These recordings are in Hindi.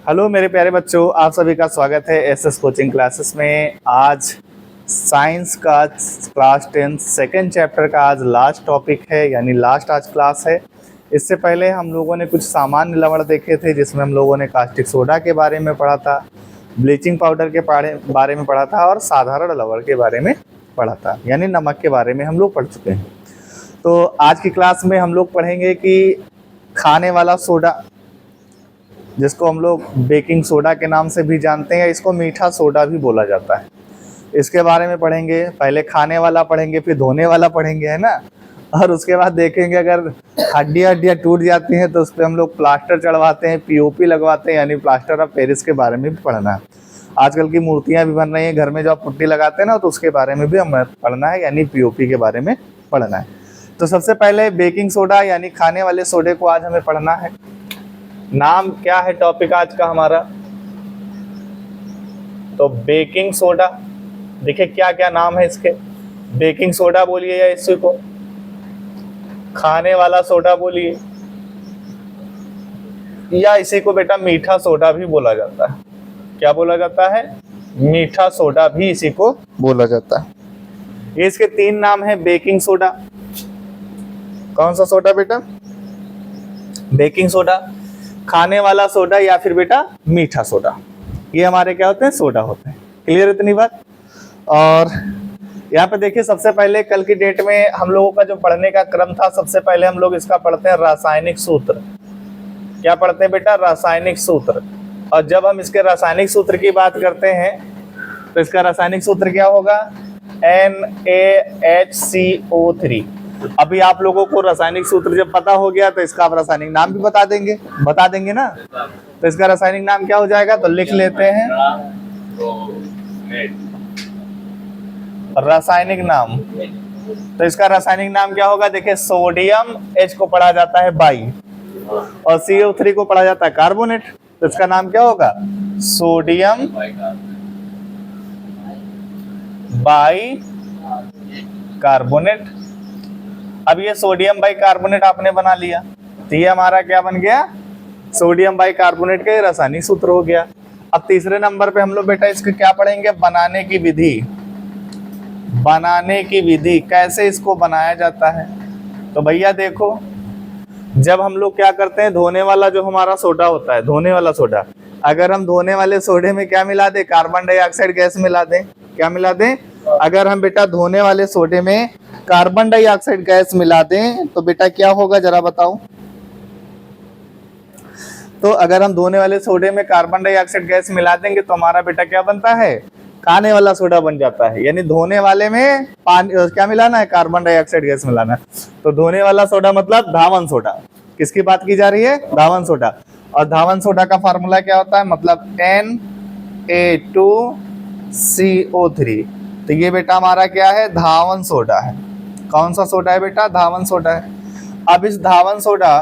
हेलो मेरे प्यारे बच्चों, आप सभी का स्वागत है एसएस कोचिंग क्लासेस में। आज साइंस का क्लास 10 सेकेंड चैप्टर का आज लास्ट टॉपिक है, यानी लास्ट आज क्लास है। इससे पहले हम लोगों ने कुछ सामान्य लवण देखे थे, जिसमें हम लोगों ने कास्टिक सोडा के बारे में पढ़ा था, ब्लीचिंग पाउडर के बारे में पढ़ा था और साधारण लवण के बारे में पढ़ा था, यानी नमक के बारे में हम लोग पढ़ चुके हैं। तो आज की क्लास में हम लोग पढ़ेंगे कि खाने वाला सोडा, जिसको हम लोग बेकिंग सोडा के नाम से भी जानते हैं, इसको मीठा सोडा भी बोला जाता है, इसके बारे में पढ़ेंगे। पहले खाने वाला पढ़ेंगे, फिर धोने वाला पढ़ेंगे, है ना। और उसके बाद देखेंगे अगर हड्डियाँ टूट जाती हैं तो उस पर हम लोग प्लास्टर चढ़वाते हैं, पीओपी लगवाते हैं, यानी प्लास्टर ऑफ पेरिस के बारे में भी पढ़ना है। आजकल की मूर्तियाँ भी बन रही हैं घर में, जो आप पुट्टी लगाते हैं ना, तो उसके बारे में भी हमें पढ़ना है, यानी पीओपी के बारे में पढ़ना है। तो सबसे पहले बेकिंग सोडा यानी खाने वाले सोडे को आज हमें पढ़ना है। नाम क्या है टॉपिक आज का हमारा? तो बेकिंग सोडा। देखिए क्या क्या नाम है इसके। बेकिंग सोडा बोलिए या इसी को खाने वाला सोडा बोलिए, या इसी को बेटा मीठा सोडा भी बोला जाता है। क्या बोला जाता है? मीठा सोडा भी इसी को बोला जाता है। ये इसके तीन नाम है बेकिंग सोडा। कौन सा सोडा बेटा? बेकिंग सोडा, खाने वाला सोडा, या फिर बेटा मीठा सोडा। ये हमारे क्या होते हैं? सोडा होते हैं। क्लियर इतनी बात? और यहाँ पे देखिए, सबसे पहले कल की डेट में हम लोगों का जो पढ़ने का क्रम था, सबसे पहले हम लोग इसका पढ़ते हैं रासायनिक सूत्र। क्या पढ़ते हैं बेटा? रासायनिक सूत्र। और जब हम इसके रासायनिक सूत्र की बात करते हैं तो इसका रासायनिक सूत्र क्या होगा? NaHCO3। अभी आप लोगों को रासायनिक सूत्र जब पता हो गया तो इसका आप रासायनिक नाम भी बता देंगे ना। तो इसका रासायनिक नाम क्या हो जाएगा? तो लिख लेते हैं रासायनिक नाम। तो इसका रासायनिक नाम क्या होगा? देखिए, सोडियम H को पढ़ा जाता है बाई और CO3 को पढ़ा जाता है कार्बोनेट। तो इसका नाम क्या होगा? Sodium by carbonate. अब ये सोडियम बाई कार्बोनेट आपने बना लिया, तो ये हमारा क्या बन गया? सोडियम बाई कार्बोनेट का रासायनिक सूत्र हो गया। अब तीसरे नंबर पे हम लोग बेटा इसको क्या पढ़ेंगे? बनाने की विधि। बनाने की विधि, कैसे इसको बनाया जाता है। तो भैया देखो, जब हम लोग क्या करते हैं, धोने वाला जो हमारा सोडा होता है, धोने वाला सोडा, अगर हम धोने वाले सोडे में क्या मिला दें? कार्बन डाइऑक्साइड गैस मिला दें। क्या मिला दें? अगर हम बेटा धोने वाले सोडे में कार्बन डाइऑक्साइड गैस मिला दें तो बेटा क्या होगा, जरा बताओ। तो अगर हम धोने वाले सोडे में कार्बन डाइऑक्साइड गैस मिला देंगे तो हमारा बेटा क्या बनता है? खाने वाला सोडा बन जाता है। यानी धोने वाले में पानी क्या मिलाना है? कार्बन डाइऑक्साइड गैस मिलाना है। तो धोने वाला सोडा मतलब धावन सोडा। किसकी बात की जा रही है? धावन सोडा। और धावन सोडा का फार्मूला क्या होता है? मतलब Na2CO3। तो ये बेटा हमारा क्या है? धावन सोडा है। कौन सा सोडा है बेटा? धावन सोडा है। अब इस धावन सोडा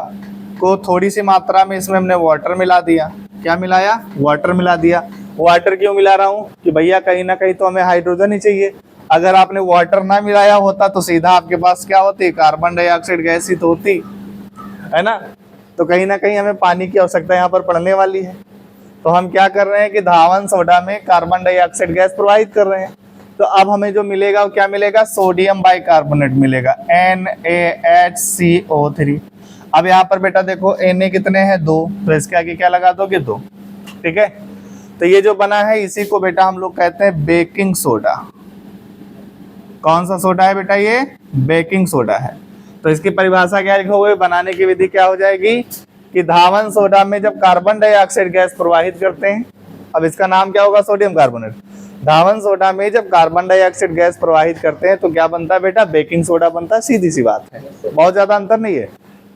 को थोड़ी सी मात्रा में इसमें हमने वाटर मिला दिया। क्या मिलाया? वाटर मिला दिया। वाटर क्यों मिला रहा हूँ? कि भैया कहीं ना कहीं तो हमें हाइड्रोजन ही चाहिए। अगर आपने वाटर ना मिलाया होता तो सीधा आपके पास क्या होती? कार्बन डाइऑक्साइड गैस ही तो होती, है ना। तो कहीं ना कहीं हमें पानी की आवश्यकता यहाँ पर पड़ने वाली है। तो हम क्या कर रहे हैं कि धावन सोडा में कार्बन डाइऑक्साइड गैस प्रवाहित कर रहे हैं। तो अब हमें जो मिलेगा वो क्या मिलेगा? सोडियम बाइकार्बोनेट मिलेगा, NaHCO3। अब यहाँ पर बेटा देखो Na कितने हैं? 2। तो इसके आगे क्या लगा दोगे? 2। ठीक है। तो ये जो बना है इसी को बेटा हम लोग कहते हैं बेकिंग सोडा। कौन सा सोडा है बेटा? ये बेकिंग सोडा है। तो इसकी परिभाषा क्या लिखोगे? बनाने की विधि क्या हो जाएगी कि धावन सोडा में जब कार्बन डाइऑक्साइड गैस प्रवाहित करते हैं, अब इसका नाम क्या होगा? Sodium carbonate. धावन सोडा में जब कार्बन डाइऑक्साइड गैस प्रवाहित करते हैं तो क्या बनता है बेटा? बेकिंग सोडा बनता है। सीधी सी बात है, बहुत ज्यादा अंतर नहीं है।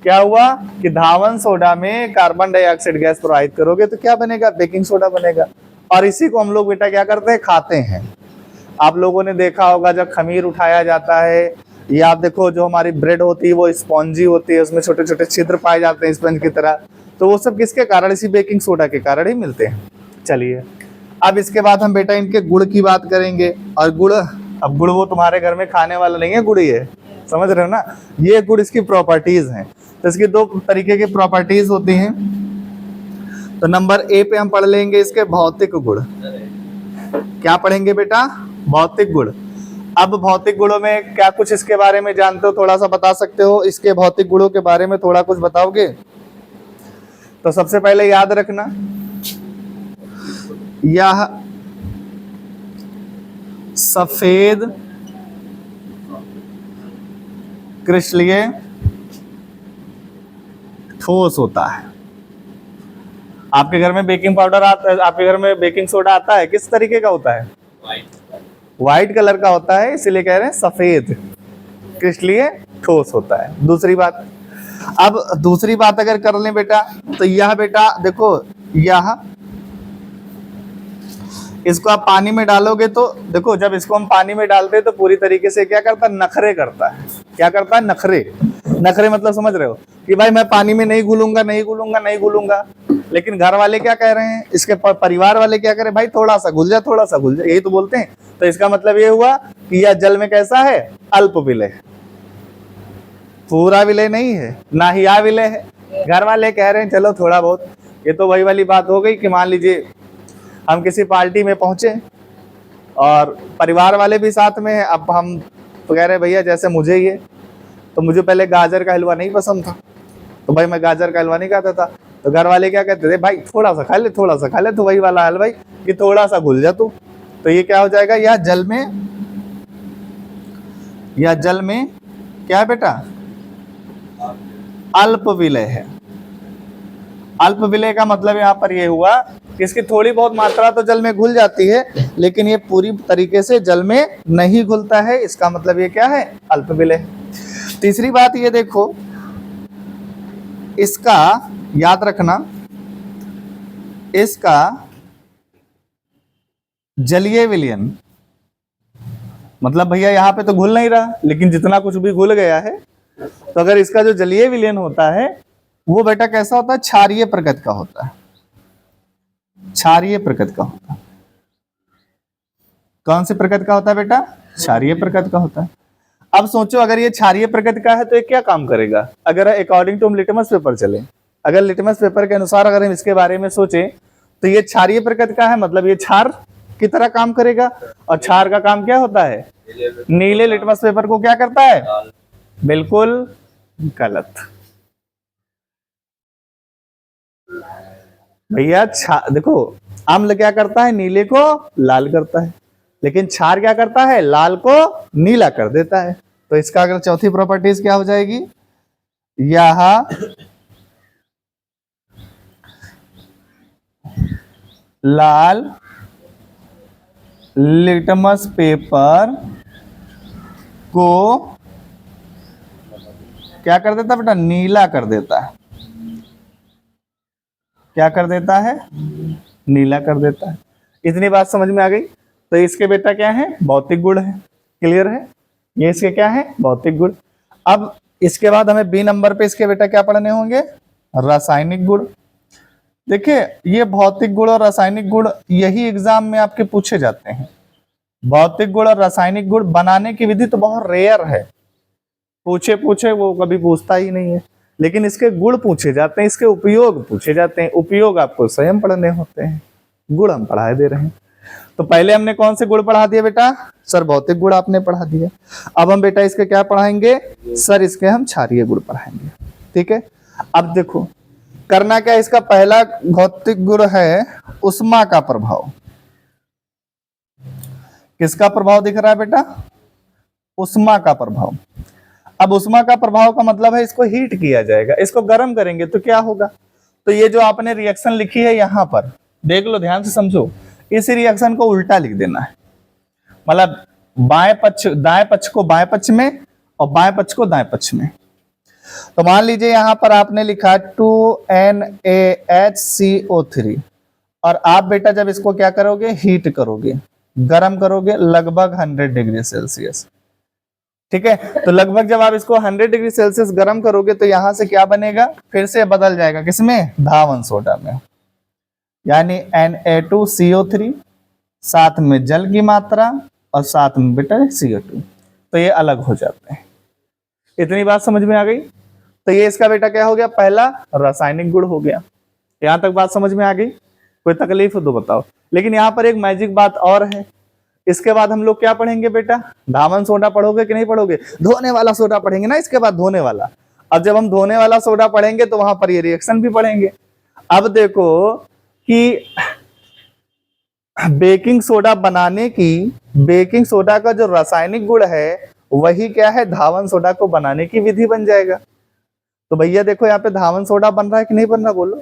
क्या हुआ कि धावन सोडा में कार्बन डाइऑक्साइड गैस प्रवाहित करोगे तो क्या बनेगा? बेकिंग सोडा बनेगा। और इसी को हम लोग बेटा क्या करते हैं? खाते हैं। आप लोगों ने देखा होगा जब खमीर उठाया जाता है, या आप देखो जो हमारी ब्रेड होती है वो स्पॉन्जी होती है, उसमें छोटे छोटे छिद्र पाए जाते हैं स्पंज की तरह। तो वो सब किसके कारण? इसी बेकिंग सोडा के कारण ही मिलते हैं। चलिए, अब इसके बाद हम बेटा इनके गुण की बात करेंगे। और गुण, अब गुण वो तुम्हारे घर में खाने वाला नहीं है, गुड़ ही है, समझ रहे हो ना। ये गुड़ इसकी प्रॉपर्टीज हैं। तो इसकी 2 तरीके की प्रॉपर्टीज होती हैं। तो नंबर ए पे हम पढ़ लेंगे इसके भौतिक गुण। क्या पढ़ेंगे बेटा? भौतिक गुण। अब भौतिक गुणों में क्या कुछ इसके बारे में जानते हो, थोड़ा सा बता सकते हो? इसके भौतिक गुणों के बारे में थोड़ा कुछ बताओगे? तो सबसे पहले याद रखना, यह सफेद क्रिस्टलीय ठोस होता है। आपके घर में बेकिंग पाउडर आता है, आपके घर में बेकिंग सोडा आता है, किस तरीके का होता है? व्हाइट कलर का होता है, इसीलिए कह रहे हैं सफेद क्रिस्टलीय ठोस होता है। दूसरी बात, अब दूसरी बात अगर कर लें बेटा, तो यह बेटा देखो, यह इसको आप पानी में डालोगे तो देखो, जब इसको हम पानी में डालते हैं तो पूरी तरीके से क्या करता है? नखरे करता है। क्या करता है? नखरे। नखरे मतलब समझ रहे हो कि भाई मैं पानी में नहीं घुलूंगा, नहीं घुलूंगा, नहीं घुलूंगा। लेकिन घर वाले क्या कह रहे हैं, इसके परिवार वाले क्या कह रहे हैं? भाई थोड़ा सा घुल जा, थोड़ा सा घुल जा, यही तो बोलते हैं। तो इसका मतलब ये हुआ कि यह जल में कैसा है? अल्प विलय, पूरा विलय नहीं है, ना ही अविलय है। घर वाले कह रहे हैं चलो थोड़ा बहुत। ये तो वही वाली बात हो गई कि मान लीजिए हम किसी पार्टी में पहुंचे और परिवार वाले भी साथ में हैं। अब हम तो कह रहे हैं भैया जैसे मुझे ये, तो मुझे पहले गाजर का हलवा नहीं पसंद था, तो भाई मैं गाजर का हलवा नहीं खाता था। तो घर वाले क्या कहते थे? भाई थोड़ा सा खा ले, थोड़ा सा खा ले। तो वही वाला हाल भाई कि थोड़ा सा घुल जा तू। तो ये क्या हो जाएगा? यह जल में क्या है बेटा? अल्प विलय है। अल्प विलय का मतलब यहाँ पर ये हुआ कि इसकी थोड़ी बहुत मात्रा तो जल में घुल जाती है, लेकिन ये पूरी तरीके से जल में नहीं घुलता है। इसका मतलब ये क्या है? अल्प विलय। तीसरी बात ये देखो, इसका याद रखना, इसका जलीय विलयन मतलब भैया यहाँ पे तो घुल नहीं रहा, लेकिन जितना कुछ भी घुल गया है, तो अगर इसका जो जलीय विलयन होता है वो बेटा कैसा होता है? क्षारीय प्रकृति का होता है। क्षारीय प्रकृति का होता है। कौन सी प्रकृति का होता है बेटा? क्षारीय प्रकृति का होता है। अब सोचो, अगर ये क्षारीय प्रकृति का है तो ये क्या काम करेगा? अगर अकॉर्डिंग टू लिटमस पेपर चले, अगर लिटमस पेपर के अनुसार अगर हम इसके बारे में सोचें, तो ये क्षारीय प्रकृति का है, मतलब ये क्षार की तरह काम करेगा। और क्षार का काम क्या होता है? नीले लिटमस पेपर को क्या करता है? बिल्कुल गलत भैया। देखो, अम्ल क्या करता है? नीले को लाल करता है, लेकिन क्षार क्या करता है? लाल को नीला कर देता है। तो इसका अगर चौथी प्रॉपर्टीज क्या हो जाएगी? यह लाल लिटमस पेपर को क्या कर देता है बेटा? नीला कर देता है। क्या कर देता है? नीला कर देता है। इतनी बात समझ में आ गई? तो इसके बेटा क्या है? भौतिक गुण है। क्लियर है? ये इसके क्या है? भौतिक गुण। अब इसके बाद हमें बी नंबर पे इसके बेटा क्या पढ़ने होंगे? रासायनिक गुण। देखिए, ये भौतिक गुण और रासायनिक गुण यही एग्जाम में आपके पूछे जाते हैं। भौतिक गुण और रासायनिक गुण बनाने की विधि तो बहुत रेयर है, पूछे वो कभी पूछता ही नहीं है, लेकिन इसके गुण पूछे जाते हैं, इसके उपयोग पूछे जाते हैं। उपयोग आपको स्वयं पढ़ने होते हैं, गुण हम पढ़ा दे रहे हैं। तो पहले हमने कौन से गुण पढ़ा दिए बेटा? सर भौतिक गुण आपने पढ़ा दिया। अब हम बेटा इसके क्या पढ़ाएंगे? सर इसके हम क्षारीय गुण पढ़ाएंगे। ठीक है, अब देखो करना क्या, इसका पहला भौतिक गुण है उष्मा का प्रभाव। किसका प्रभाव दिख रहा है बेटा? उष्मा का प्रभाव। अब उष्मा का प्रभाव का मतलब है इसको हीट किया जाएगा, इसको गर्म करेंगे तो क्या होगा? तो ये जो आपने रिएक्शन लिखी है यहां पर देख लो, ध्यान से समझो। इस रिएक्शन को उल्टा लिख देना है, मतलब दाएं पक्ष को बाएं पक्ष में और बाएं पक्ष को दाएं पक्ष में। तो मान लीजिए यहां पर आपने लिखा 2NaHCO3 और आप बेटा जब इसको क्या करोगे? हीट करोगे, गर्म करोगे लगभग 100 डिग्री सेल्सियस। ठीक है, तो लगभग जब आप इसको 100 डिग्री सेल्सियस गर्म करोगे तो यहां से क्या बनेगा? फिर से बदल जाएगा, किसमें? धावन सोडा में, यानी Na2CO3, साथ में जल की मात्रा और साथ में बेटा CO2, तो ये अलग हो जाते हैं। इतनी बात समझ में आ गई? तो ये इसका बेटा क्या हो गया? पहला रासायनिक गुण हो गया। यहां तक बात समझ में आ गई? कोई तकलीफ हो तो बताओ। लेकिन यहाँ पर एक मैजिक बात और है, इसके बाद हम लोग क्या पढ़ेंगे बेटा? धावन सोडा पढ़ोगे कि नहीं पढ़ोगे? धोने वाला सोडा पढ़ेंगे ना, इसके बाद धोने वाला। अब जब हम धोने वाला सोडा पढ़ेंगे तो वहां पर ये रिएक्शन भी पढ़ेंगे। अब देखो कि बेकिंग सोडा बनाने की, बेकिंग सोडा का जो रासायनिक गुण है वही क्या है? धावन सोडा को बनाने की विधि बन जाएगा। तो भैया देखो यहाँ पे धावन सोडा बन रहा है कि नहीं बन रहा? बोलो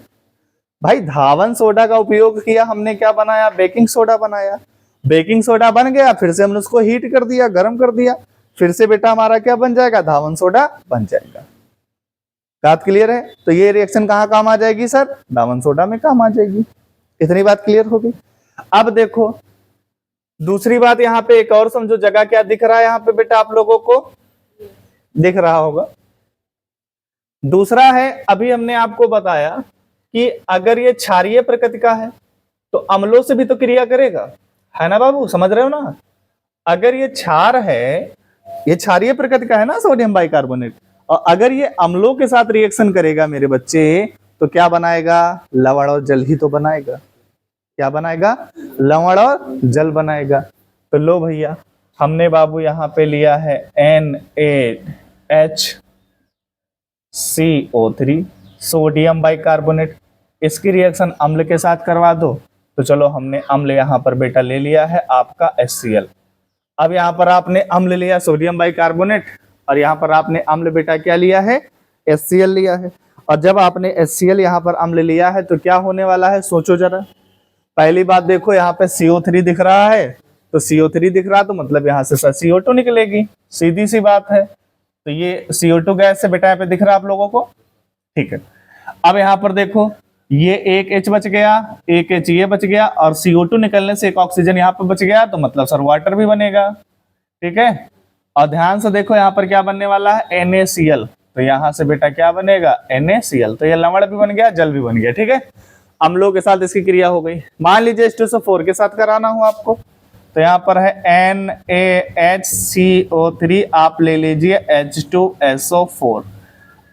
भाई। धावन सोडा का उपयोग किया हमने, क्या बनाया? बेकिंग सोडा बनाया। बेकिंग सोडा बन गया, फिर से हमने उसको हीट कर दिया, गर्म कर दिया, फिर से बेटा हमारा क्या बन जाएगा? धावन सोडा बन जाएगा। बात क्लियर है? तो ये रिएक्शन कहाँ काम आ जाएगी सर? धावन सोडा में काम आ जाएगी। इतनी बात क्लियर होगी। अब देखो दूसरी बात, यहाँ पे एक और समझो। जगह क्या दिख रहा है यहाँ पे बेटा? आप लोगों को दिख रहा होगा। दूसरा है, अभी हमने आपको बताया कि अगर ये क्षारीय प्रकृति का है तो अम्लों से भी तो क्रिया करेगा, है ना बाबू? समझ रहे हो ना? अगर ये क्षार है, ये क्षारीय प्रकृति का है ना सोडियम बाइकार्बोनेट, और अगर ये अम्लों के साथ रिएक्शन करेगा मेरे बच्चे, तो क्या बनाएगा? लवण और जल ही तो बनाएगा। क्या बनाएगा? लवण और जल बनाएगा। तो लो भैया, हमने बाबू यहाँ पे लिया है NaHCO3 सोडियम बाइकार्बोनेट। इसकी रिएक्शन अम्ल के साथ करवा दो। तो चलो हमने अम्ल यहाँ पर बेटा ले लिया है आपका HCl। अब यहाँ पर आपने अम्ल लिया सोडियम बाइकार्बोनेट, और यहाँ पर आपने अम्ल बेटा क्या लिया है? HCl लिया है। और जब आपने HCl यहाँ पर अम्ल लिया है तो क्या होने वाला है? सोचो जरा। पहली बात देखो, यहाँ पे CO3 दिख रहा है, तो CO3 दिख रहा तो मतलब यहाँ से CO2 निकलेगी, सीधी सी बात है। तो ये CO2 गैस से बेटा यहाँ पे दिख रहा है आप लोगों को, ठीक है। अब यहाँ पर देखो, ये एक H बच गया, एक H ये बच गया, और CO2 निकलने से एक ऑक्सीजन यहाँ पे बच गया, तो मतलब सर वाटर भी बनेगा, ठीक है। और ध्यान से देखो यहाँ पर क्या बनने वाला है? NaCl। तो यहाँ से बेटा क्या बनेगा? NaCl। तो ये लवण भी बन गया, जल भी बन गया, ठीक है। अम्लों के साथ इसकी क्रिया हो गई। मान लीजिए H2SO4 के साथ कराना हो आपको, तो यहाँ पर है NaHCO3, आप ले लीजिए H2SO4।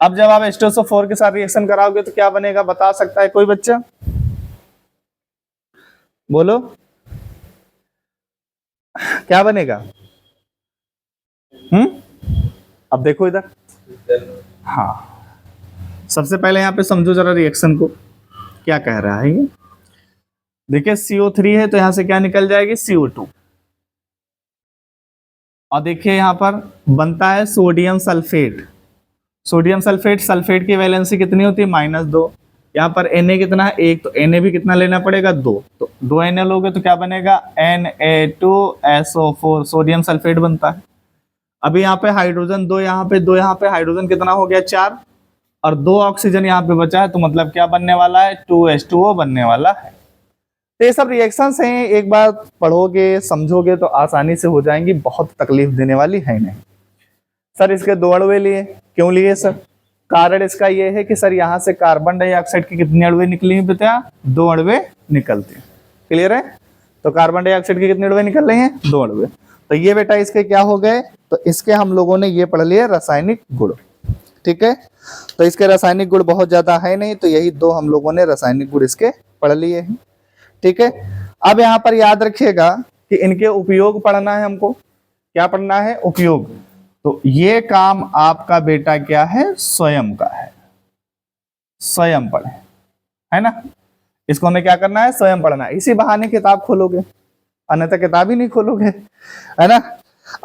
अब जब आप H2SO4 के साथ रिएक्शन कराओगे तो क्या बनेगा? बता सकता है कोई बच्चा? बोलो क्या बनेगा? अब देखो इधर, हाँ, सबसे पहले यहाँ पे समझो जरा रिएक्शन को, क्या कह रहा है ये। देखिए CO3 है तो यहां से क्या निकल जाएगी? CO2। और देखिए यहां पर बनता है sodium sulphate. Sodium sulphate, sulphate की वैलेंसी कितनी होती है? -2। यहाँ पर Na कितना है? 1, तो Na भी कितना लेना पड़ेगा? 2। तो 2 Na लोगे तो क्या बनेगा? Na2SO4, सोडियम सल्फेट बनता है। अभी यहाँ पे हाइड्रोजन 2, यहाँ पे 2, यहाँ पे हाइड्रोजन कितना हो गया? 4, और 2 ऑक्सीजन यहाँ पे बचा है, तो मतलब क्या बनने वाला है? 2H2O बनने वाला है। तो ये सब रिएक्शंस हैं, एक बार पढ़ोगे समझोगे तो आसानी से हो जाएंगी, बहुत तकलीफ देने वाली है नहीं। सर इसके 2 अणुए लिए, क्यों लिए सर? कारण इसका ये है कि सर यहाँ से कार्बन डाइऑक्साइड की कितनी अणुए निकली बेटा? 2 अणुए निकलते हैं। क्लियर है? तो कार्बन डाइऑक्साइड की कितनी अणुए निकल रही हैं? 2 अणुए। तो ये बेटा इसके क्या हो गए? तो इसके हम लोगों ने ये पढ़ लिए रासायनिक गुण, ठीक है। तो इसके रासायनिक गुण बहुत ज्यादा है नहीं, तो यही 2 हम लोगों ने रासायनिक गुण इसके पढ़ लिए हैं, ठीक है। अब यहाँ पर याद रखिएगा कि इनके उपयोग पढ़ना है हमको। क्या पढ़ना है? उपयोग। तो ये काम आपका बेटा क्या है? स्वयं का है, स्वयं पढ़े, है ना। इसको हमें क्या करना है? स्वयं पढ़ना है। इसी बहाने किताब खोलोगे, अन्यथा किताब ही नहीं खोलोगे, है ना।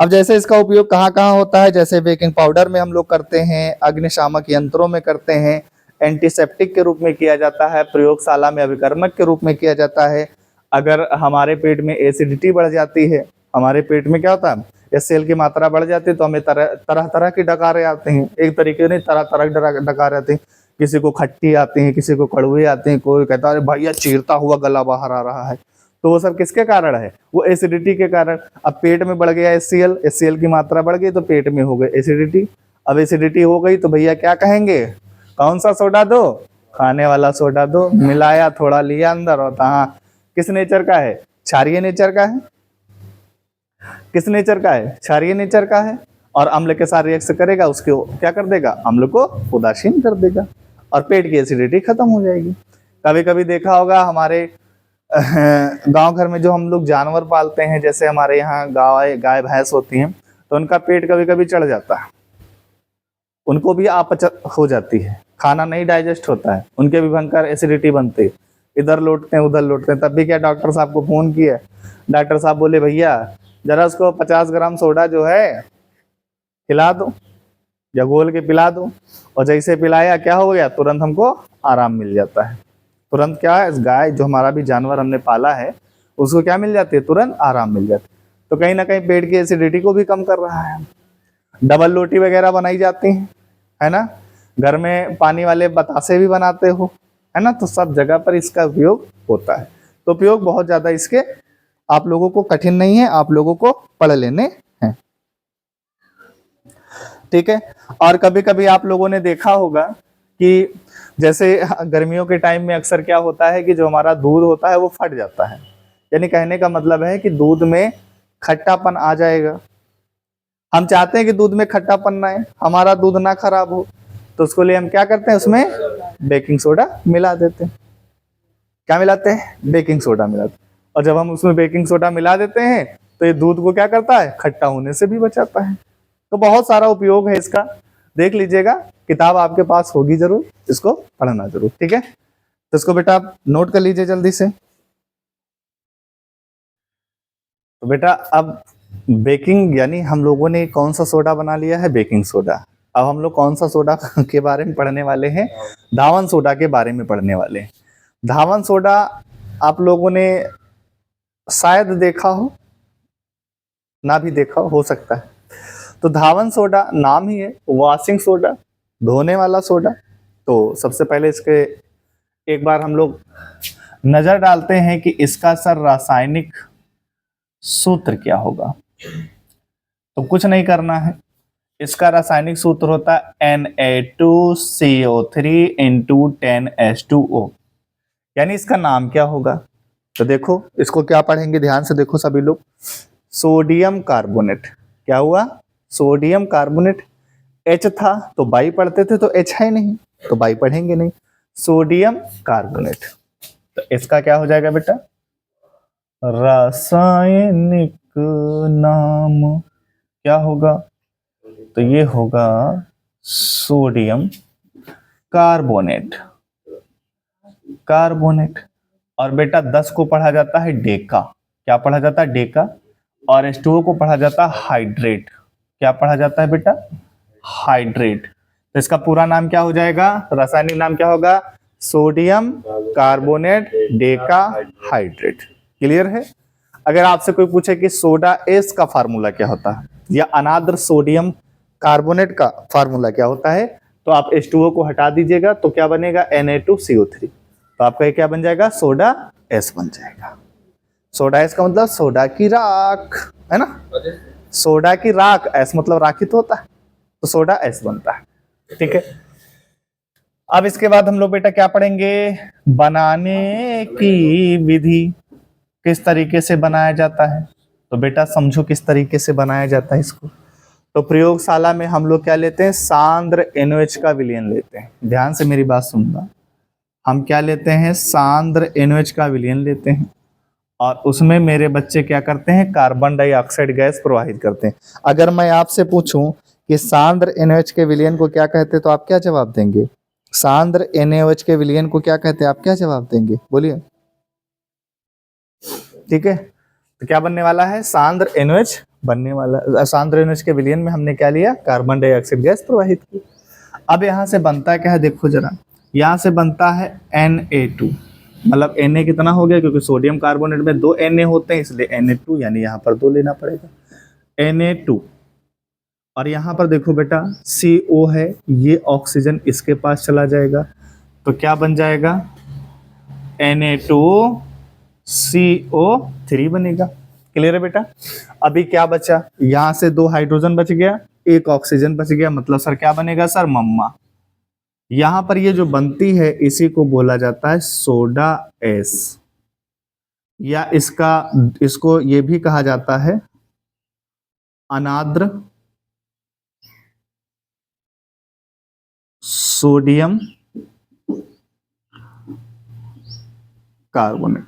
अब जैसे इसका उपयोग कहाँ कहाँ होता है, जैसे बेकिंग पाउडर में हम लोग करते हैं, अग्निशामक यंत्रों में करते हैं, एंटीसेप्टिक के रूप में किया जाता है, प्रयोगशाला में अभिकर्मक के रूप में किया जाता है। अगर हमारे पेट में एसिडिटी बढ़ जाती है, हमारे पेट में क्या होता है? HCl की मात्रा बढ़ जाती है, तो हमें तरह तरह की डकारें आते हैं। एक तरीके नहीं, तरह तरह डकारें आते हैं। किसी को खट्टी आती है, किसी को कड़वे आते हैं, कोई कहता है भैया चीरता हुआ गला बाहर आ रहा है। तो वो सब किसके कारण है? वो एसिडिटी के कारण। अब पेट में बढ़ गया HCl की मात्रा बढ़ गई तो पेट में हो गई एसिडिटी। अब एसिडिटी हो गई तो भैया क्या कहेंगे? कौन सा सोडा दो? खाने वाला सोडा दो। मिलाया, थोड़ा लिया अंदर, और कहा किस नेचर का है? क्षारीय नेचर का है। किस नेचर का है? क्षारीय नेचर का है। और अम्ल के साथ रिएक्ट करेगा, उसको क्या कर देगा? अम्ल को उदासीन कर देगा, और पेट की एसिडिटी खत्म हो जाएगी। कभी कभी देखा होगा हमारे गांव घर में जो हम लोग जानवर पालते हैं, जैसे हमारे यहाँ गाय भैंस होती हैं, तो उनका पेट कभी कभी चढ़ जाता है, उनको भी अपच हो जाती है, खाना नहीं डाइजेस्ट होता है, उनके भी भयंकर एसिडिटी बनती है, इधर लौटते हैं उधर लौटते हैं। तब भी क्या डॉक्टर साहब को फोन किया, डॉक्टर साहब बोले भैया जरा उसको 50 ग्राम सोडा जो है खिला दो या घोल के पिला दो। और जैसे पिलाया क्या हो गया, तुरंत हमको आराम मिल जाता है। तुरंत क्या है, इस गाय जो हमारा भी जानवर हमने पाला है उसको क्या मिल जाती है, तुरंत आराम मिल जाती है। तो कहीं ना कहीं पेट की एसिडिटी को भी कम कर रहा है। डबल रोटी वगैरह बनाई जाती है ना, घर में पानी वाले बतासे भी बनाते हो, है ना, तो सब जगह पर इसका उपयोग होता है। तो उपयोग बहुत ज्यादा इसके आप लोगों को कठिन नहीं है, आप लोगों को पढ़ लेने हैं, ठीक है। और कभी कभी आप लोगों ने देखा होगा कि जैसे गर्मियों के टाइम में अक्सर क्या होता है कि जो हमारा दूध होता है वो फट जाता है, यानी कहने का मतलब है कि दूध में खट्टापन आ जाएगा। हम चाहते हैं कि दूध में खट्टापन ना आए, हमारा दूध ना खराब हो, तो उसके लिए हम क्या करते हैं, उसमें बेकिंग सोडा मिला देते हैं। क्या मिलाते हैं, बेकिंग सोडा मिलाते हैं। और जब हम उसमें बेकिंग सोडा मिला देते हैं तो ये दूध को क्या करता है, खट्टा होने से भी बचाता है। तो बहुत सारा उपयोग है इसका, देख लीजिएगा, किताब आपके पास होगी जरूर, इसको पढ़ना जरूर, ठीक है। तो इसको बेटा आप नोट कर लीजिए जल्दी से। तो बेटा अब बेकिंग यानी हम लोगों ने कौन सा सोडा बना लिया है, बेकिंग सोडा। अब हम लोग कौन सा सोडा के बारे में पढ़ने वाले हैं, धावन सोडा के बारे में पढ़ने वाले हैं। धावन सोडा आप लोगों ने शायद देखा हो, ना भी देखा हो सकता है। तो धावन सोडा नाम ही है, वॉशिंग सोडा, धोने वाला सोडा। तो सबसे पहले इसके एक बार हम लोग नजर डालते हैं कि इसका सर रासायनिक सूत्र क्या होगा। तो कुछ नहीं करना है, इसका रासायनिक सूत्र होता है Na2CO3 इंटू 10H2O। यानी इसका नाम क्या होगा, तो देखो इसको क्या पढ़ेंगे, ध्यान से देखो सभी लोग। सोडियम कार्बोनेट, क्या हुआ, सोडियम कार्बोनेट। H था तो बाई पढ़ते थे, तो H है नहीं तो बाई पढ़ेंगे नहीं, सोडियम कार्बोनेट। तो इसका क्या हो जाएगा बेटा, रासायनिक नाम क्या होगा, तो ये होगा सोडियम कार्बोनेट, कार्बोनेट। और बेटा 10 को पढ़ा जाता है डेका, क्या पढ़ा जाता है, डेका। और H2O को पढ़ा जाता है हाइड्रेट, क्या पढ़ा जाता है बेटा, हाइड्रेट। तो इसका पूरा नाम क्या हो जाएगा, रासायनिक नाम क्या होगा, sodium carbonate Deka hydrate. Clear है। अगर आपसे कोई पूछे कि सोडा एस का फार्मूला क्या होता है या अनाद्र सोडियम कार्बोनेट का फार्मूला क्या होता है, तो आप H2O को हटा दीजिएगा तो क्या बनेगा, Na2CO3। तो आपका ये क्या बन जाएगा, सोडा एस बन जाएगा। सोडा एस का मतलब सोडा की राख, है ना, सोडा की राख, एस मतलब राखित होता है, तो सोडा एस बनता है, ठीक है। अब इसके बाद हम लोग बेटा क्या पढ़ेंगे, बनाने की विधि, किस तरीके से बनाया जाता है। तो बेटा समझो किस तरीके से बनाया जाता है इसको। तो प्रयोगशाला में हम लोग क्या लेते हैं, सांद्र NOH का विलयन लेते हैं। ध्यान से मेरी बात सुनना, हम क्या लेते हैं, सांद्र NOH का विलयन लेते हैं, और उसमें मेरे बच्चे क्या करते हैं, कार्बन डाइऑक्साइड गैस प्रवाहित करते हैं। अगर मैं आपसे पूछूं कि सांद्र NOH के विलयन को क्या कहते हैं, तो आप क्या जवाब देंगे, सांद्र NaOH के विलयन को क्या कहते हैं, आप क्या जवाब देंगे, बोलिए। ठीक है, तो क्या बनने वाला है, सांद्र NaOH बनने वाला। सांद्र NaOH के विलयन में हमने क्या लिया, कार्बन डाइऑक्साइड गैस प्रवाहित की। अब यहाँ से बनता क्या है, देखो जरा, यहाँ से बनता है Na2, मतलब Na कितना हो गया, क्योंकि सोडियम कार्बोनेट में 2 Na होते हैं, इसलिए Na2, यानी यहाँ पर 2 लेना पड़ेगा, Na2। और यहाँ पर देखो बेटा CO है, ये ऑक्सीजन इसके पास चला जाएगा, तो क्या बन जाएगा, Na2CO3 बनेगा। क्लियर है बेटा। अभी क्या बचा, यहाँ से 2 हाइड्रोजन बच गया, 1 ऑक्सीजन बच गया, मतलब सर क्या बनेगा, सर मम्मा। यहाँ पर ये जो बनती है इसी को बोला जाता है सोडा एस, या इसको ये भी कहा जाता है अनाद्र सोडियम कार्बोनेट।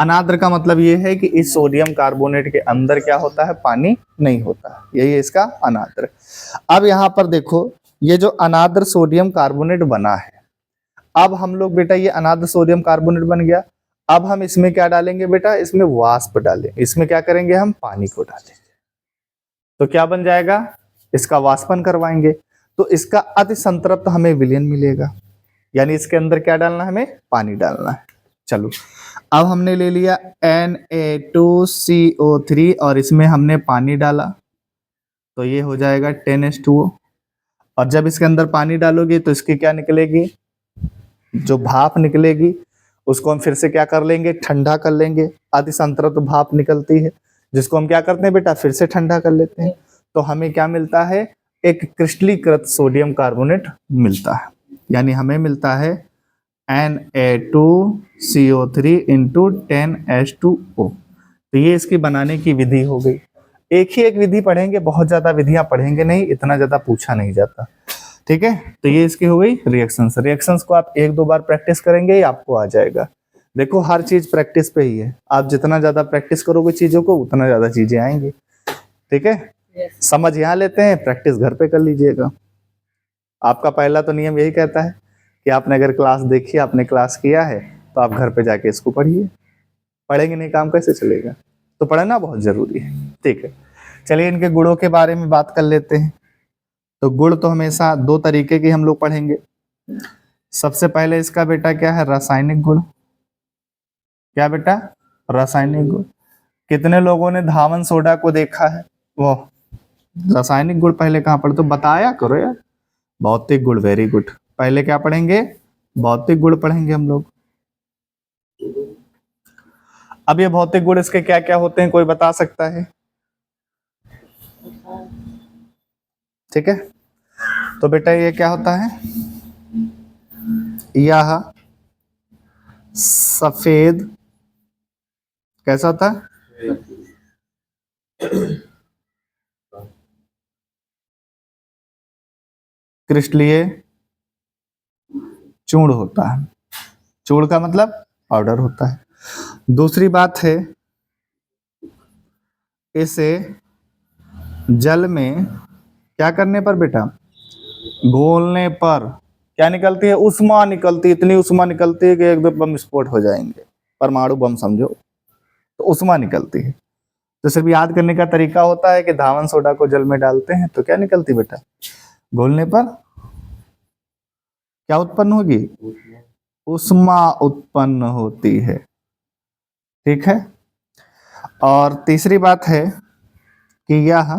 अनाद्र का मतलब ये है कि इस सोडियम कार्बोनेट के अंदर क्या होता है, पानी नहीं होता, यही है इसका अनाद्र। अब यहाँ पर देखो, ये जो अनाद्र सोडियम कार्बोनेट बना है, अब हम लोग बेटा ये अनाद्र सोडियम कार्बोनेट बन गया, अब हम इसमें क्या डालेंगे बेटा, इसमें वाष्प डालेंगे, इसमें क्या करेंगे, हम पानी को डालेंगे, तो क्या बन जाएगा, इसका वाष्पन करवाएंगे, तो इसका अति संतृप्त हमें विलयन मिलेगा, यानी इसके अंदर क्या डालना है, हमें पानी डालना है। चलो, अब हमने ले लिया Na2CO3 और इसमें हमने पानी डाला, तो ये हो जाएगा 10H2O। और जब इसके अंदर पानी डालोगे तो इसकी क्या निकलेगी, जो भाप निकलेगी उसको हम फिर से क्या कर लेंगे, ठंडा कर लेंगे, अति संतृप्त भाप निकलती है, जिसको हम क्या करते हैं बेटा, फिर से ठंडा कर लेते हैं, तो हमें क्या मिलता है, एक क्रिस्टलीकृत सोडियम कार्बोनेट मिलता है, यानी हमें मिलता है Na2CO3 इंटू 10H2O। तो ये इसकी बनाने की विधि हो गई। एक ही एक विधि पढ़ेंगे, बहुत ज्यादा विधियां पढ़ेंगे नहीं, इतना ज्यादा पूछा नहीं जाता, ठीक है। तो ये इसकी हो गई रिएक्शंस। रिएक्शंस को आप एक दो बार प्रैक्टिस करेंगे ही आपको आ जाएगा। देखो हर चीज प्रैक्टिस पे ही है, आप जितना ज्यादा प्रैक्टिस करोगे चीजों को उतना ज्यादा चीजें आएंगी, ठीक है। समझ यहाँ लेते हैं, प्रैक्टिस घर पे कर लीजिएगा। आपका पहला तो नियम यही कहता है कि आपने अगर क्लास देखी, आपने क्लास किया है, तो आप घर पे जाके इसको पढ़िए, पढ़ेंगे नहीं काम कैसे चलेगा, तो पढ़ना बहुत जरूरी है, ठीक है। चलिए इनके गुणों के बारे में बात कर लेते हैं। तो गुण तो हमेशा दो तरीके के हम लोग पढ़ेंगे। सबसे पहले इसका बेटा क्या है, रासायनिक गुण। क्या बेटा, रासायनिक गुण। कितने लोगों ने धावन सोडा को देखा है, वो रासायनिक गुण पहले कहाँ पढ़े, तो बताया करो यार। भौतिक गुण, वेरी गुड। पहले क्या पढ़ेंगे, भौतिक गुण पढ़ेंगे हम लोग। अब ये भौतिक गुण इसके क्या क्या होते हैं, कोई बता सकता है, ठीक है। तो बेटा ये क्या होता है, यह सफेद कैसा होता है, क्रिस्टलीय चूर्ण होता है। चूर्ण का मतलब पाउडर होता है। दूसरी बात है, इसे जल में क्या करने पर बेटा, घोलने पर क्या निकलती है, उष्मा निकलती है, इतनी उष्मा निकलती है कि एक दो बम विस्फोट हो जाएंगे, परमाणु बम समझो, तो उष्मा निकलती है। तो सिर्फ याद करने का तरीका होता है कि धावन सोडा को जल में डालते हैं तो क्या निकलती बेटा, घोलने पर क्या उत्पन्न होगी, उष्मा उत्पन्न होती है, ठीक है। और तीसरी बात है कि यह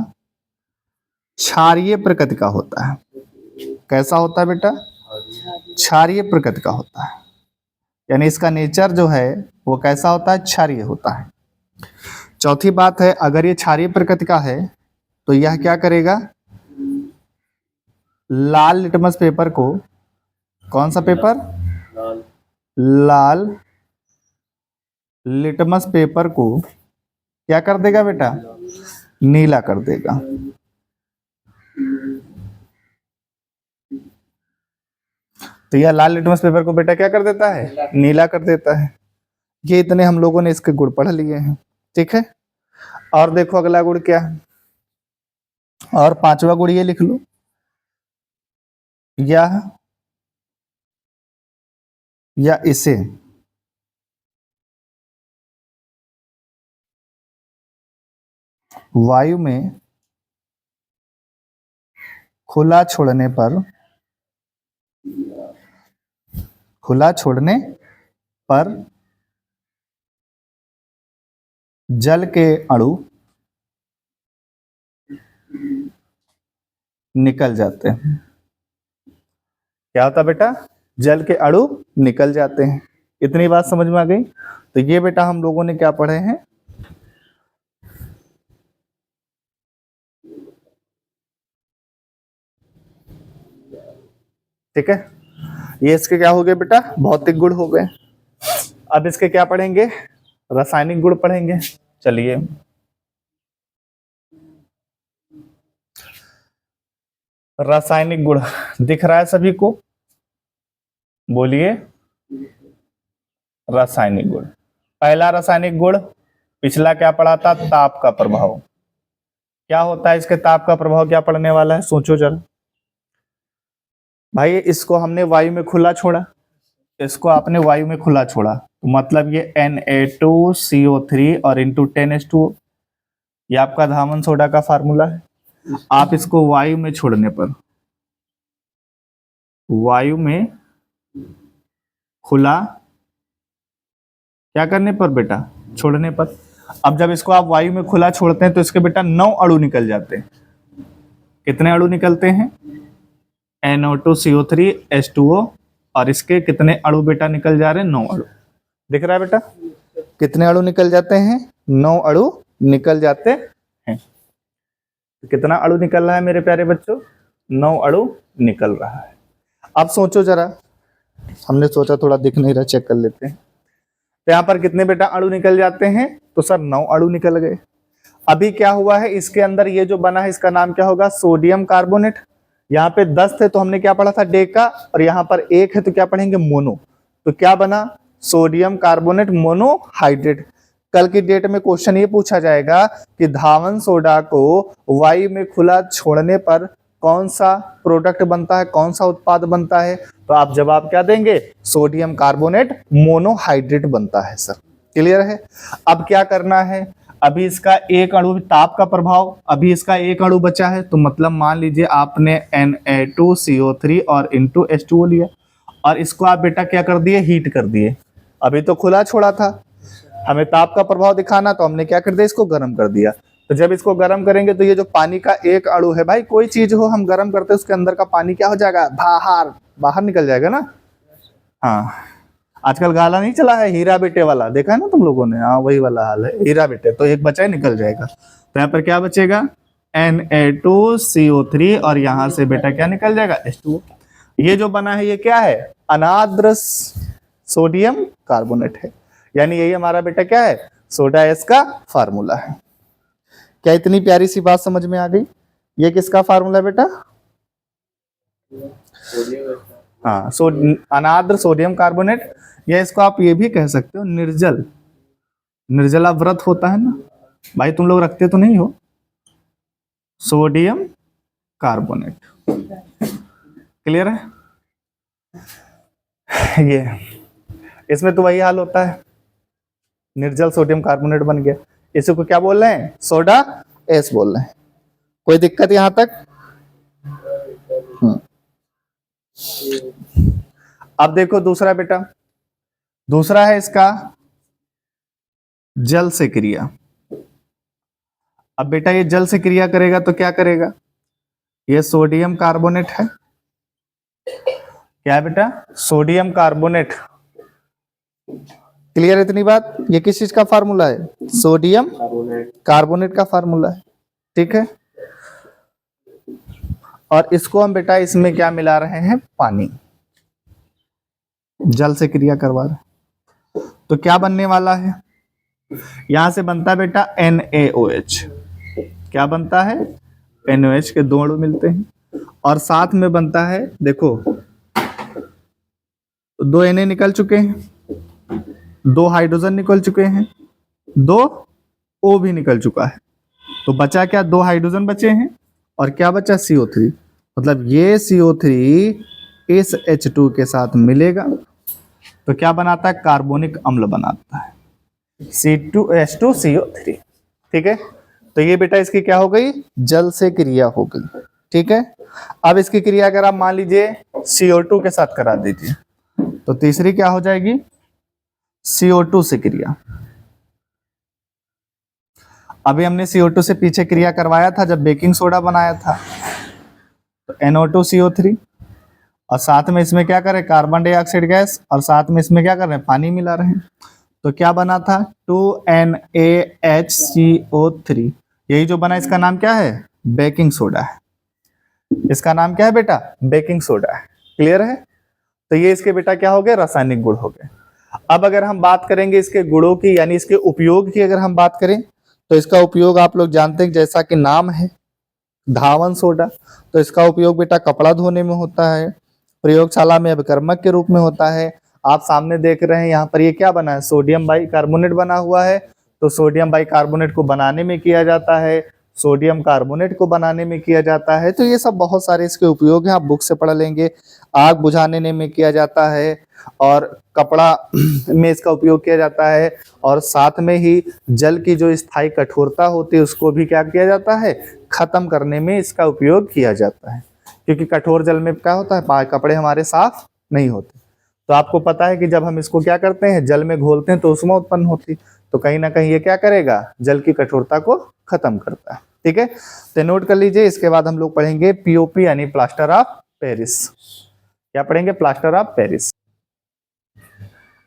क्षारीय प्रकृति का होता है। कैसा होता है बेटा, क्षारीय प्रकृति का होता है, यानी इसका नेचर जो है वो कैसा होता है, क्षारीय होता है। चौथी बात है, अगर ये क्षारीय प्रकृति का है तो यह क्या करेगा, लाल लिटमस पेपर को, कौन सा पेपर, लाल लिटमस पेपर को क्या कर देगा बेटा, नीला कर देगा। तो यह लाल लिटमस पेपर को बेटा क्या कर देता है, नीला कर देता है। ये इतने हम लोगों ने इसके गुण पढ़ लिए हैं, ठीक है। और देखो अगला गुण क्या है, और पांचवा गुण ये लिख लो, या इसे वायु में खुला छोड़ने पर, खुला छोड़ने पर जल के अणु निकल जाते हैं। क्या होता बेटा, जल के अणु निकल जाते हैं। इतनी बात समझ में आ गई। तो ये बेटा हम लोगों ने क्या पढ़े हैं, ठीक है। ये इसके क्या हो गए बेटा, भौतिक गुण हो गए। अब इसके क्या पढ़ेंगे, रासायनिक गुण पढ़ेंगे। चलिए रासायनिक गुण, दिख रहा है सभी को, बोलिए, रासायनिक गुण। पहला रासायनिक गुण, पिछला क्या पढ़ा था, ताप का प्रभाव। क्या होता है इसके ताप का प्रभाव, क्या पढ़ने वाला है, सोचो जरा भाई। इसको हमने वायु में खुला छोड़ा, इसको आपने वायु में खुला छोड़ा, तो मतलब ये Na2CO3 और इंटू 10H2O, ये आपका धावन सोडा का फार्मूला है। आप इसको वायु में छोड़ने पर, वायु में खुला क्या करने पर बेटा, छोड़ने पर। अब जब इसको आप वायु में खुला छोड़ते हैं तो इसके बेटा 9 अणु निकल जाते हैं। कितने अणु निकलते हैं, NO2CO3 H2O, और इसके कितने अणु बेटा निकल जा रहे हैं, 9 अणु। दिख रहा है बेटा, कितने अणु निकल जाते हैं, 9 अणु निकल जाते हैं। कितना अणु निकल रहा है मेरे प्यारे बच्चों, 9 अणु निकल रहा है। अब सोचो जरा, हमने सोचा थोड़ा दिख नहीं रहा, चेक कर लेते हैं। तो यहाँ पर कितने बेटा अणु निकल जाते हैं, तो सर 9 अणु निकल गए। अभी क्या हुआ है, इसके अंदर ये जो बना है इसका नाम क्या होगा, सोडियम कार्बोनेट। यहाँ पे 10 थे तो हमने क्या पढ़ा था, डेका, और यहाँ पर 1 है तो क्या पढ़ेंगे, मोनो। तो क्या बना, सोडियम कार्बोनेट मोनोहाइड्रेट। कल की डेट में क्वेश्चन ये पूछा जाएगा कि धावन सोडा को वायु में खुला छोड़ने पर कौन सा प्रोडक्ट बनता है, कौन सा उत्पाद बनता है, तो आप जवाब क्या देंगे, सोडियम कार्बोनेट मोनोहाइड्रेट बनता है सर। क्लियर है। अब क्या करना है, अभी इसका एक अणु, ताप का प्रभाव, अभी इसका एक अणु बचा है, तो मतलब मान लीजिए आपने Na2CO3 और इंटू H2O लिया, और इसको आप बेटा क्या कर दिए, हीट कर दिए। अभी तो खुला छोड़ा था, हमें ताप का प्रभाव दिखाना, तो हमने क्या कर दिया, इसको गर्म कर दिया। तो जब इसको गर्म करेंगे तो ये जो पानी का एक अणु है, भाई कोई चीज हो हम गर्म करते हैं उसके अंदर का पानी क्या हो जाएगा, बाहर निकल जाएगा ना। हाँ, आजकल गाला नहीं चला है हीरा बेटे वाला, देखा है ना तुम लोगों ने, हाँ वही वाला हाल है, हीरा बेटे। तो एक बचा है, निकल जाएगा। तो यहाँ पर क्या बचेगा, Na2CO3, और यहाँ से बेटा क्या निकल जाएगा, H2O। ये जो बना है ये क्या है, अनाद्र सोडियम कार्बोनेट है, यानी यही हमारा बेटा क्या है, सोडा एस का फार्मूला है। क्या इतनी प्यारी सी बात समझ में आ गई। ये किसका फार्मूला है बेटा, हाँ, अनाद्र सोडियम कार्बोनेट, या इसको आप ये भी कह सकते हो निर्जल, निर्जला व्रत होता है ना भाई, तुम लोग रखते तो नहीं हो, सोडियम कार्बोनेट। क्लियर है। ये इसमें तो वही हाल होता है, निर्जल सोडियम कार्बोनेट बन गया। इसी को क्या बोल रहे हैं, सोडा एस बोल रहे हैं। कोई दिक्कत यहां तक। अब देखो दूसरा बेटा, दूसरा है इसका जल से क्रिया। अब बेटा ये जल से क्रिया करेगा तो क्या करेगा, ये सोडियम कार्बोनेट है, क्या है बेटा, सोडियम कार्बोनेट। क्लियर है इतनी बात। ये किस चीज का फार्मूला है, सोडियम कार्बोनेट का फार्मूला है, ठीक है। और इसको हम बेटा इसमें क्या मिला रहे हैं, पानी, जल से क्रिया करवा रहे हैं। तो क्या बनने वाला है, यहां से बनता है बेटा NaOH। क्या बनता है, NaOH के 2 अणु मिलते हैं, और साथ में बनता है, देखो 2 Na निकल चुके हैं, 2 हाइड्रोजन निकल चुके हैं, 2 O भी निकल चुका है। तो बचा क्या, 2 हाइड्रोजन बचे हैं, और क्या बचा, CO3। मतलब ये CO3 इस H2 के साथ मिलेगा तो क्या बनाता है, कार्बोनिक अम्ल बनाता है, C2H2CO3। ठीक है। तो ये बेटा इसकी क्या हो गई, जल से क्रिया हो गई। ठीक है। अब इसकी क्रिया अगर आप मान लीजिए CO2 के साथ करा दीजिए तो तीसरी क्या हो जाएगी, CO2 से क्रिया। अभी हमने CO2 से पीछे क्रिया करवाया था जब बेकिंग सोडा बनाया था, तो NO2CO3, और साथ में इसमें क्या करें, कार्बन डाइऑक्साइड गैस, और साथ में इसमें क्या कर रहे हैं, पानी मिला रहे हैं। तो क्या बना था, 2NaHCO3। यही जो बना इसका नाम क्या है, बेकिंग सोडा है। इसका नाम क्या है बेटा, बेकिंग सोडा है। क्लियर है। तो ये इसके बेटा क्या हो गए, रासायनिक गुण हो गए। अब अगर हम बात करेंगे इसके गुणों की, यानी इसके उपयोग की अगर हम बात करें, तो इसका उपयोग आप लोग जानते हैं, जैसा कि नाम है धावन सोडा, तो इसका उपयोग बेटा कपड़ा धोने में होता है, प्रयोगशाला में अभिकर्मक के रूप में होता है, आप सामने देख रहे हैं यहाँ पर ये क्या बना है, सोडियम बाइकार्बोनेट बना हुआ है। तो सोडियम बाइकार्बोनेट को बनाने में किया जाता है, सोडियम कार्बोनेट को बनाने में किया जाता है। तो ये सब बहुत सारे इसके उपयोग हैं, आप बुक से पढ़ लेंगे। आग बुझाने में किया जाता है और कपड़ा में इसका उपयोग किया जाता है, और साथ में ही जल की जो स्थायी कठोरता होती है उसको भी क्या किया जाता है, खत्म करने में इसका उपयोग किया जाता है। क्योंकि कठोर जल में क्या होता है, कपड़े हमारे साफ नहीं होते। तो आपको पता है कि जब हम इसको क्या करते हैं, जल में घोलते हैं तो ऊष्मा उत्पन्न होती, तो कहीं ना कहीं ये क्या करेगा, जल की कठोरता को खत्म करता है। ठीक है, तो नोट कर लीजिए। इसके बाद हम लोग पढ़ेंगे पीओपी यानी प्लास्टर ऑफ पेरिस। क्या पढ़ेंगे, प्लास्टर ऑफ पेरिस।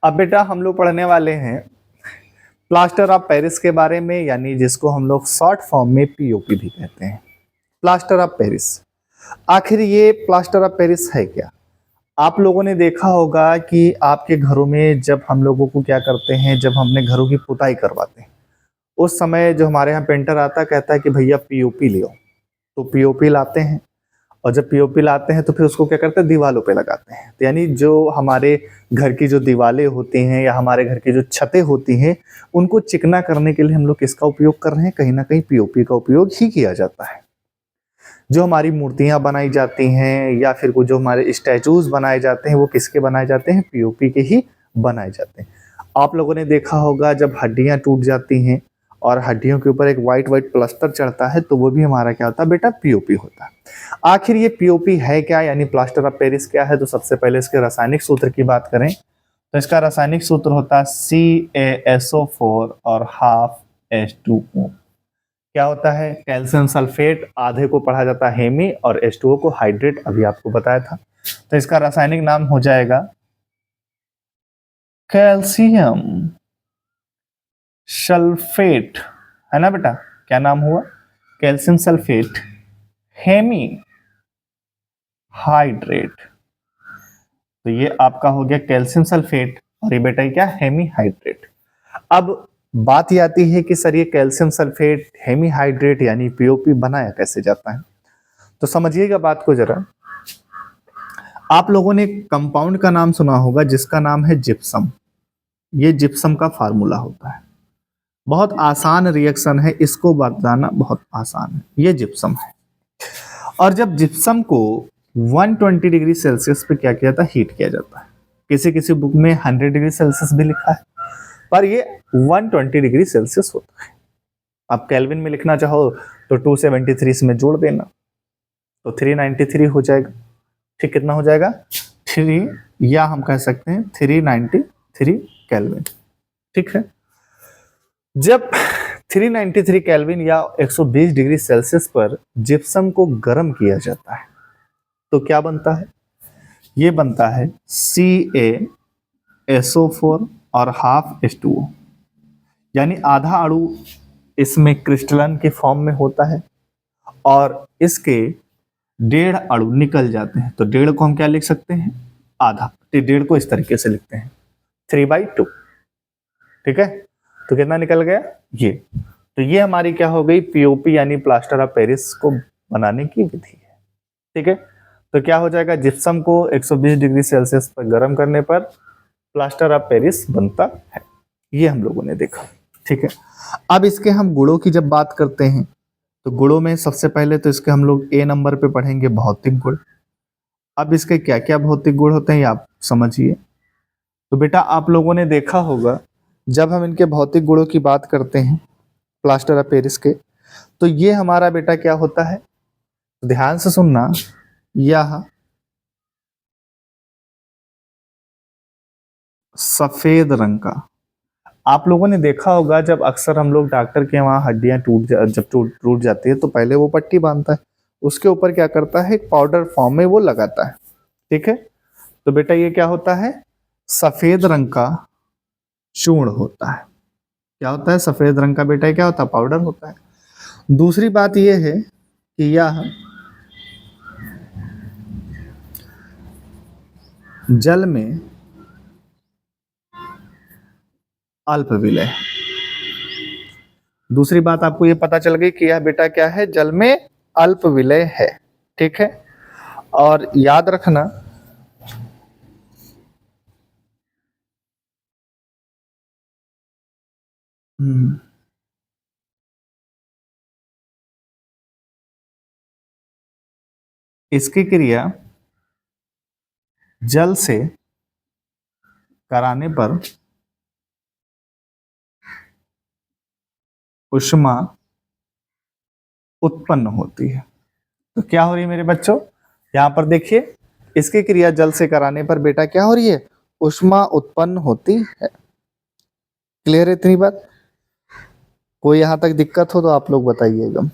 अब बेटा हम लोग पढ़ने वाले हैं प्लास्टर ऑफ पेरिस के बारे में, यानी जिसको हम लोग शॉर्ट फॉर्म में पीओपी भी कहते हैं, प्लास्टर ऑफ पेरिस। आखिर ये प्लास्टर ऑफ पेरिस है क्या? आप लोगों ने देखा होगा कि आपके घरों में जब हम लोगों को क्या करते हैं, जब हम अपने घरों की पुताई करवाते हैं, उस समय जो हमारे यहाँ पेंटर आता है, कहता है कि भैया पीओपी ले आओ। तो पीओपी लाते हैं, और जब पीओपी लाते हैं तो फिर उसको क्या करते हैं, दीवालों पे लगाते हैं। तो यानी जो हमारे घर की जो दीवारें होती हैं या हमारे घर की जो छतें होती हैं, उनको चिकना करने के लिए हम लोग किसका उपयोग कर रहे हैं, कहीं ना कहीं पीओपी का उपयोग ही किया जाता है। जो हमारी मूर्तियां बनाई जाती हैं या फिर कुछ जो हमारे स्टैचूज बनाए जाते हैं, वो किसके बनाए जाते हैं, पीओपी के ही बनाए जाते हैं। आप लोगों ने देखा होगा जब हड्डियां टूट जाती हैं और हड्डियों के ऊपर एक वाइट वाइट प्लास्टर चढ़ता है, तो वो भी हमारा क्या होता है बेटा, पीओपी होता है। आखिर ये पीओपी है क्या, यानी प्लास्टर ऑफ पेरिस क्या है? तो सबसे पहले इसके रासायनिक सूत्र की बात करें तो इसका रासायनिक सूत्र होता है CaSO4 और हाफ H2O। क्या होता है, कैल्शियम सल्फेट, आधे को पढ़ा जाता है हेमी, और H2O को हाइड्रेट, अभी आपको बताया था। तो इसका रासायनिक नाम हो जाएगा कैल्शियम सल्फेट, है ना बेटा? क्या नाम हुआ, कैल्शियम सल्फेट हेमी हाइड्रेट। तो ये आपका हो गया कैल्शियम सल्फेट, और ये बेटा क्या, हेमी हाइड्रेट। अब बात ये आती है कि सर ये कैल्शियम सल्फेट हेमी हाइड्रेट यानी पीओपी बनाया कैसे जाता है? तो समझिएगा बात को जरा। आप लोगों ने कंपाउंड का नाम सुना होगा जिसका नाम है जिप्सम। ये जिप्सम का फार्मूला होता है, बहुत आसान रिएक्शन है, इसको बताना बहुत आसान है। ये जिप्सम है, और जब जिप्सम को 120 डिग्री सेल्सियस पे क्या किया जाता है, हीट किया जाता है। किसी किसी बुक में 100 डिग्री सेल्सियस भी लिखा है, पर ये 120 डिग्री सेल्सियस होता है। आप केल्विन में लिखना चाहो तो 273 इसमें जोड़ देना, तो 393 हो जाएगा। ठीक, कितना हो जाएगा, 3, या हम कह सकते हैं 393 केल्विन। ठीक है, जब 393 केल्विन या 120 डिग्री सेल्सियस पर जिप्सम को गर्म किया जाता है तो क्या बनता है, ये बनता है CaSO4 और हाफ H2O, यानी आधा अणु इसमें क्रिस्टलन के फॉर्म में होता है, और इसके 1.5 अणु निकल जाते हैं। तो 1.5 को हम क्या लिख सकते हैं, आधा। तो 1.5 को इस तरीके से लिखते हैं 3/2। ठीक है, तो कितना निकल गया, ये। तो ये हमारी क्या हो गई, पीओपी यानी प्लास्टर ऑफ पेरिस को बनाने की विधि है। ठीक है, तो क्या हो जाएगा, जिप्सम को 120 डिग्री सेल्सियस पर गर्म करने पर प्लास्टर ऑफ पेरिस बनता है। ये हम लोगों ने देखा। ठीक है, अब इसके हम गुणों की जब बात करते हैं तो गुणों में सबसे पहले तो इसके हम लोग A नंबर पे पढ़ेंगे भौतिक गुण। अब इसके क्या क्या भौतिक गुण होते हैं ये आप समझिए। तो बेटा आप लोगों ने देखा होगा जब हम इनके भौतिक गुणों की बात करते हैं प्लास्टर ऑफ पेरिस के, तो ये हमारा बेटा क्या होता है, ध्यान से सुनना, यह सफेद रंग का। आप लोगों ने देखा होगा जब अक्सर हम लोग डॉक्टर के वहाँ हड्डियां टूट जाती है तो पहले वो पट्टी बांधता है, उसके ऊपर क्या करता है, एक पाउडर फॉर्म में वो लगाता है। ठीक है, तो बेटा ये क्या होता है, सफेद रंग का चूर्ण होता है। क्या होता है, सफेद रंग का बेटा क्या होता है, पाउडर होता है। दूसरी बात यह है कि यह जल में अल्प विलय। दूसरी बात आपको ये पता चल गई कि यह बेटा क्या है, जल में अल्प विलय है। ठीक है, और याद रखना हम्म, इसकी क्रिया जल से कराने पर ऊष्मा उत्पन्न होती है। तो क्या हो रही है मेरे बच्चों, यहां पर देखिए, इसकी क्रिया जल से कराने पर बेटा क्या हो रही है, ऊष्मा उत्पन्न होती है। क्लियर है इतनी बात? कोई यहां तक दिक्कत हो तो आप लोग बताइएगा।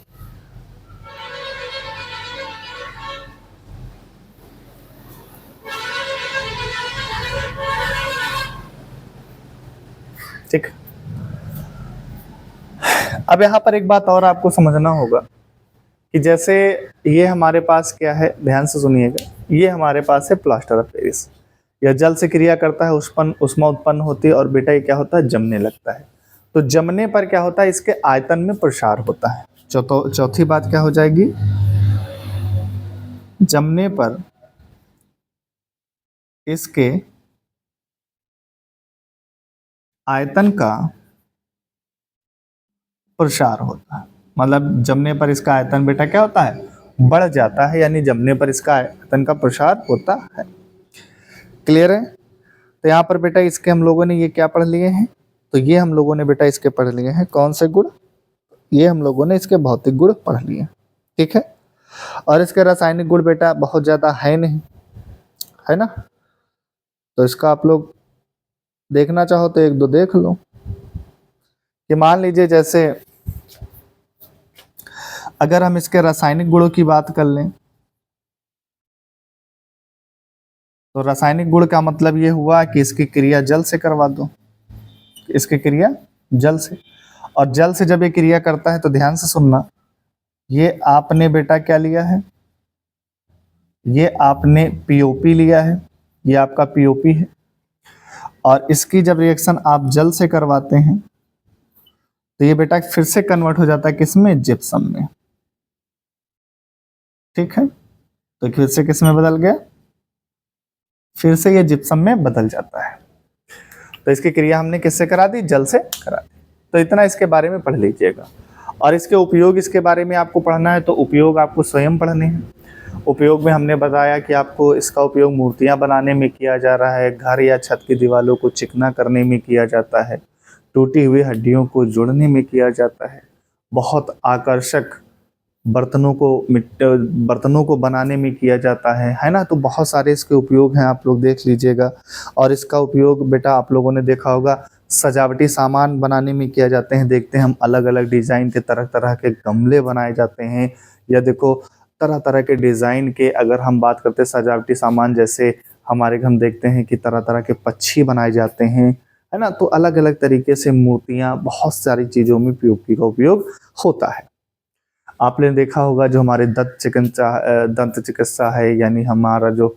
ठीक। अब यहाँ पर एक बात और आपको समझना होगा कि जैसे ये हमारे पास क्या है, ध्यान से सुनिएगा, ये हमारे पास है प्लास्टर ऑफ पेरिस। यह जल से क्रिया करता है, ऊष्मा उत्पन्न होती है और बेटा ये क्या होता है, जमने लगता है। तो जमने पर क्या होता है, इसके आयतन में प्रसार होता है। चौथी बात क्या हो जाएगी, जमने पर इसके आयतन का प्रसार होता है। मतलब जमने पर इसका आयतन बेटा क्या होता है, बढ़ जाता है, यानी जमने पर इसका आयतन का प्रसार होता है। क्लियर है? तो यहाँ पर बेटा इसके हम लोगों ने ये क्या पढ़ लिए हैं, तो ये हम लोगों ने बेटा इसके पढ़ लिए हैं कौन से गुण, ये हम लोगों ने इसके भौतिक गुण पढ़ लिए। ठीक है, और इसके रासायनिक गुण बेटा बहुत ज्यादा है नहीं, है ना, तो इसका आप लोग देखना चाहो तो एक दो देख लो। कि मान लीजिए जैसे अगर हम इसके रासायनिक गुणों की बात कर लें, तो रासायनिक गुण का मतलब ये हुआ कि इसकी क्रिया जल से करवा दो, इसकी क्रिया जल से। और जल से जब ये क्रिया करता है तो ध्यान से सुनना, ये आपने बेटा क्या लिया है, ये आपने पीओपी लिया है, ये आपका पीओपी है। और इसकी जब रिएक्शन आप जल से करवाते हैं तो ये बेटा फिर से कन्वर्ट हो जाता है किसमें, जिप्सम में। ठीक है, तो फिर से किस में बदल गया, फिर से ये जिप्सम में बदल जाता है। तो इसकी क्रिया हमने किससे करा दी, जल से करा दी। तो इतना इसके बारे में पढ़ लीजिएगा। और इसके उपयोग इसके बारे में आपको पढ़ना है तो उपयोग आपको स्वयं पढ़ने हैं। उपयोग में हमने बताया कि आपको इसका उपयोग मूर्तियां बनाने में किया जा रहा है, घर या छत की दीवारों को चिकना करने में किया जाता है, टूटी हुई हड्डियों को जोड़ने में किया जाता है, बहुत आकर्षक बर्तनों को बनाने में किया जाता है ना। तो बहुत सारे इसके उपयोग हैं, आप लोग देख लीजिएगा। और इसका उपयोग बेटा आप लोगों ने देखा होगा सजावटी सामान बनाने में किया जाते हैं। देखते हैं हम अलग अलग डिजाइन के तरह तरह के गमले बनाए जाते हैं, या देखो तरह तरह के डिजाइन के, अगर हम बात करते हैं सजावटी सामान, जैसे हमारे घर हम देखते हैं कि तरह तरह के पक्षी बनाए जाते हैं, है ना। तो अलग अलग तरीके से मूर्तियां, बहुत सारी चीजों में पीओपी का उपयोग होता है। आपने देखा होगा जो हमारे दंत चिकित्सा है, यानी हमारा जो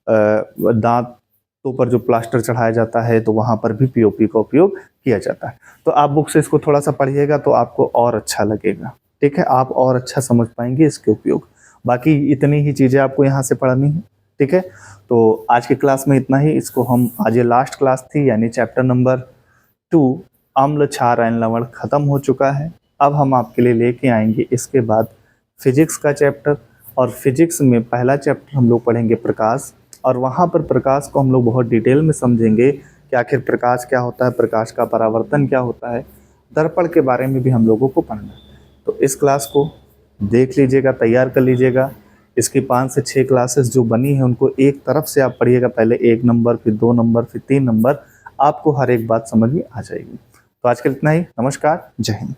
दांतों पर जो प्लास्टर चढ़ाया जाता है, तो वहां पर भी पीओपी का उपयोग किया जाता है। तो आप बुक से इसको थोड़ा सा पढ़िएगा तो आपको और अच्छा लगेगा। ठीक है, आप और अच्छा समझ पाएंगे इसके उपयोग। बाकी इतनी ही चीजें आपको यहाँ से पढ़नी है। ठीक है, तो आज की क्लास में इतना ही। इसको हम आज ये लास्ट क्लास थी, यानी चैप्टर नंबर 2 अम्ल क्षार एंड लवण खत्म हो चुका है। अब हम आपके लिए लेके आएंगे इसके बाद फिजिक्स का चैप्टर, और फिजिक्स में पहला चैप्टर हम लोग पढ़ेंगे प्रकाश। और वहाँ पर प्रकाश को हम लोग बहुत डिटेल में समझेंगे कि आखिर प्रकाश क्या होता है, प्रकाश का परावर्तन क्या होता है, दर्पण के बारे में भी हम लोगों को पढ़ना है। तो इस क्लास को देख लीजिएगा, तैयार कर लीजिएगा। इसकी 5 से 6 क्लासेस जो बनी है उनको एक तरफ से आप पढ़िएगा, पहले 1 नंबर, फिर 2 नंबर, फिर 3 नंबर, आपको हर एक बात समझ में आ जाएगी। तो आज के लिए इतना ही। नमस्कार, जय हिंद।